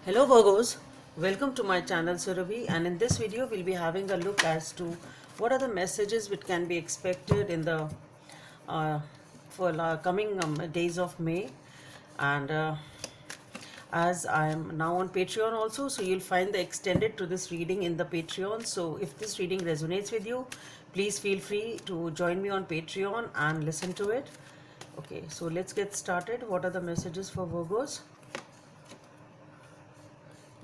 Hello Virgos, welcome to my channel Surabhi, and in this video we'll be having a look as to what are the messages which can be expected in the uh, coming days of May. And as I am now on Patreon also, so you'll find the extended to this reading in the Patreon. So if this reading resonates with you, please feel free to join me on Patreon and listen to it. Okay, so let's get started. What are the messages for Virgos?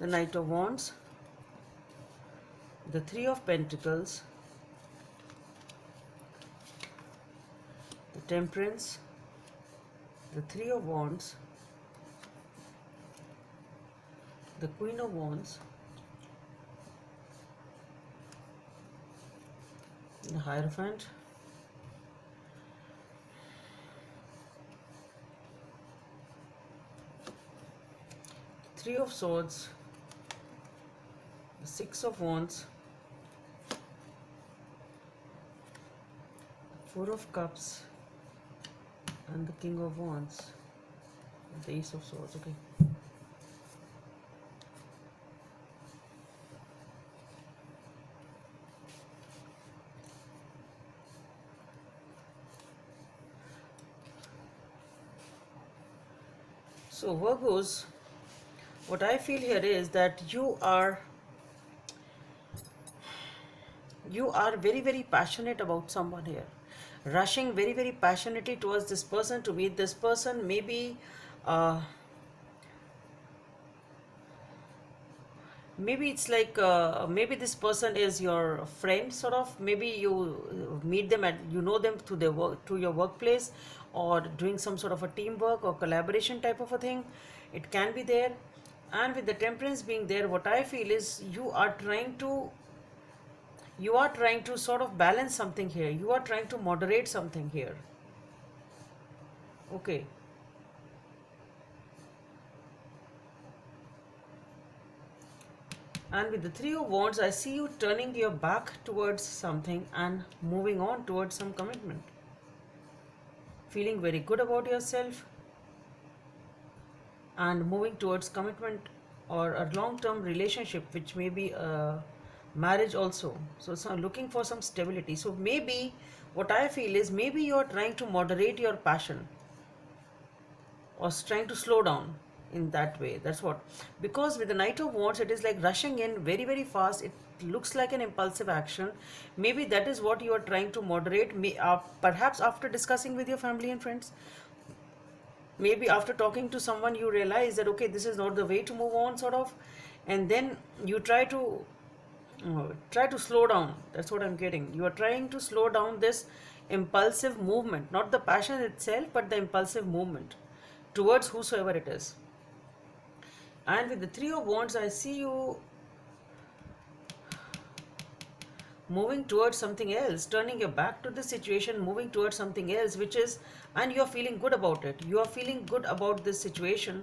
The Knight of Wands, the Three of Pentacles, the Temperance, the Three of Wands, the Queen of Wands, the Hierophant, Three of Swords, the Six of Wands, Four of Cups, and the King of Wands, the Ace of Swords. Okay. So Virgos, what I feel here is that you are very passionate about someone here, rushing very passionately towards this person to meet this person. Uh, maybe it's like maybe this person is your friend, sort of. Maybe you meet them at, you know them through their work, to your workplace, or doing some sort of a teamwork or collaboration type of a thing. It can be there. And with the Temperance being there, what I feel is you are trying to sort of balance something here. You are trying to moderate something here. Okay. And with the Three of Wands, I see you turning your back towards something and moving on towards some commitment. Feeling very good about yourself and moving towards commitment or a long-term relationship, which may be a marriage also. So looking for some stability. So maybe what I feel is maybe you're trying to moderate your passion or trying to slow down in that way. That's what, because with the Knight of Wands it is like rushing in very fast. It looks like an impulsive action. Maybe that is what you are trying to moderate. Perhaps after discussing with your family and friends, maybe after talking to someone, you realize that okay, this is not the way to move on, sort of. And then you try to slow down. That's what I'm getting. You are trying to slow down this impulsive movement, not the passion itself, but the impulsive movement towards whosoever it is. And with the Three of Wands, I see you moving towards something else, turning your back to the situation, moving towards something else, which is, and you are feeling good about it. You are feeling good about this situation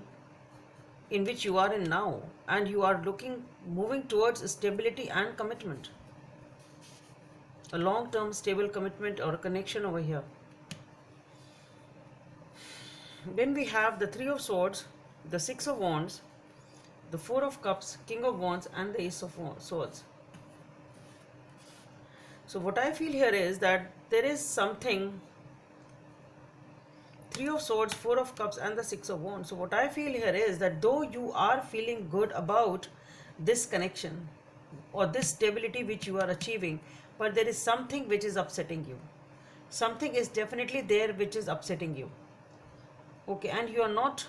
in which you are in now, and you are moving towards stability and commitment, a long-term stable commitment or a connection over here. Then we have the Three of Swords, the Six of Wands, the Four of Cups, King of Wands, and the Ace of Swords. So what I feel here is that there is something, Three of Swords, Four of Cups, and the Six of Wands. So what I feel here is that though you are feeling good about this connection or this stability which you are achieving, but there is something which is upsetting you. Something is definitely there which is upsetting you. Okay, and you are not,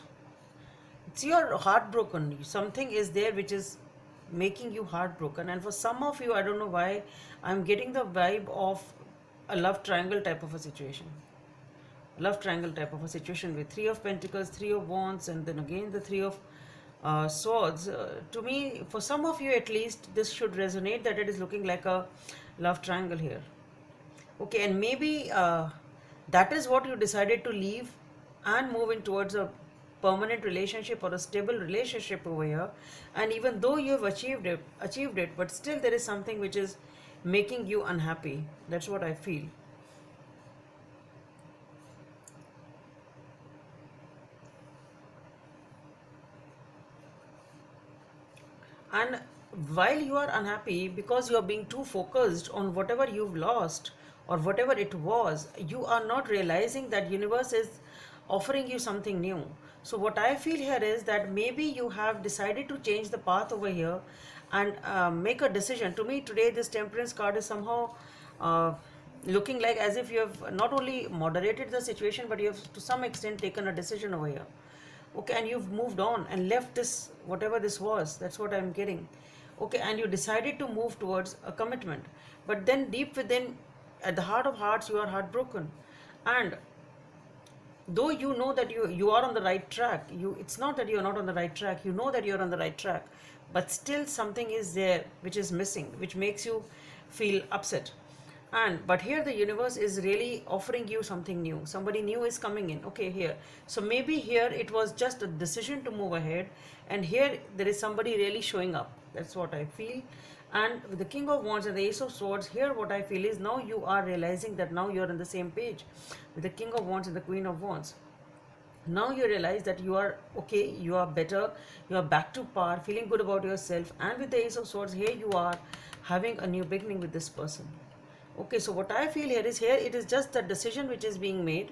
it's your heartbroken. Something is there which is making you heartbroken. And for some of you, I don't know why, I'm getting the vibe of a love triangle type of a situation. Love triangle type of a situation with Three of Pentacles, Three of Wands, and then again the Three of Swords. To me, for some of you at least, this should resonate, that it is looking like a love triangle here. Okay, and maybe that is what you decided to leave and move in towards a permanent relationship or a stable relationship over here. And even though you have achieved it, but still there is something which is making you unhappy. That's what I feel. And while you are unhappy because you are being too focused on whatever you've lost or whatever it was, you are not realizing that universe is offering you something new. So what I feel here is that maybe you have decided to change the path over here and make a decision. To me today this temperance card is somehow uh, looking like as if you have not only moderated the situation, but you have to some extent taken a decision over here. Okay, and you've moved on and left this whatever this was. That's what I'm getting. Okay, and you decided to move towards a commitment, but then deep within, at the heart of hearts, you are heartbroken. And though you know that you are on the right track, it's not that you are not on the right track, you know that you are on the right track, but still something is there which is missing, which makes you feel upset. And but here the universe is really offering you something new. Somebody new is coming in. Okay, here, so maybe here it was just a decision to move ahead, and here there is somebody really showing up. That's what I feel. And with the King of Wands and the Ace of Swords, here what I feel is now you are realizing that now you're on the same page with the King of Wands and the Queen of Wands. Now you realize that you are okay, you are better, you are back to par, feeling good about yourself. And with the Ace of Swords, here you are having a new beginning with this person. Okay, so what I feel here is, here it is just the decision which is being made,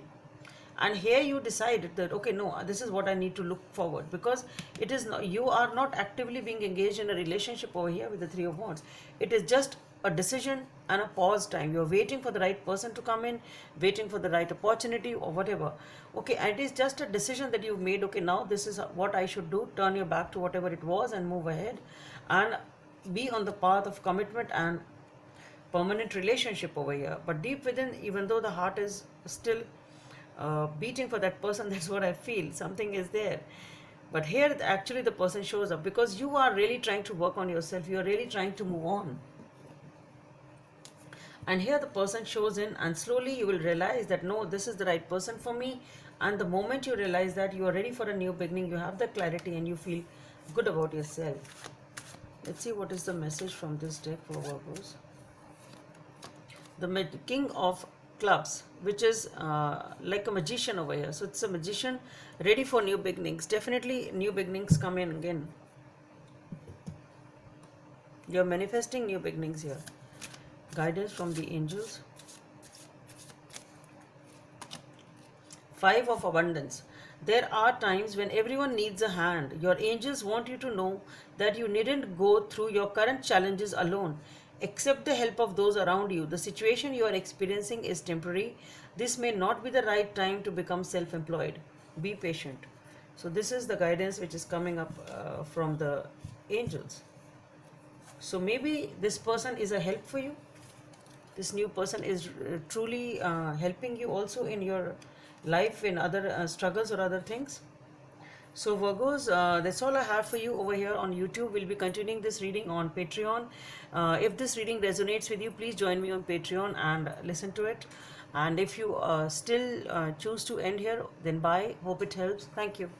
and here you decide that okay, no, this is what I need to look forward, because it is not, you are not actively being engaged in a relationship over here with the Three of Wands. It is just a decision and a pause time. You're waiting for the right person to come in, waiting for the right opportunity or whatever. Okay, and it is just a decision that you've made. Okay, now this is what I should do. Turn your back to whatever it was and move ahead and be on the path of commitment and permanent relationship over here. But deep within, even though the heart is still beating for that person, that's what I feel, something is there. But here actually the person shows up because you are really trying to work on yourself, you are really trying to move on. And here the person shows in, and slowly you will realize that no, this is the right person for me. And the moment you realize that, you are ready for a new beginning, you have the clarity and you feel good about yourself. Let's see what is the message from this deck for Virgos. The King of Clubs, which is like a magician over here. So it's a magician ready for new beginnings. Definitely new beginnings come in again. You're manifesting new beginnings here. Guidance from the angels. Five of Abundance. There are times when everyone needs a hand. Your angels want you to know that you needn't go through your current challenges alone. Accept the help of those around you. The situation you are experiencing is temporary. This may not be the right time to become self-employed. Be patient. So this is the guidance which is coming up from the angels. So maybe this person is a help for you. This new person is truly helping you also in your life, in other struggles or other things. So Virgos, that's all I have for you over here on YouTube. We'll be continuing this reading on Patreon. If this reading resonates with you, please join me on Patreon and listen to it. And if you still choose to end here, then bye. Hope it helps. Thank you.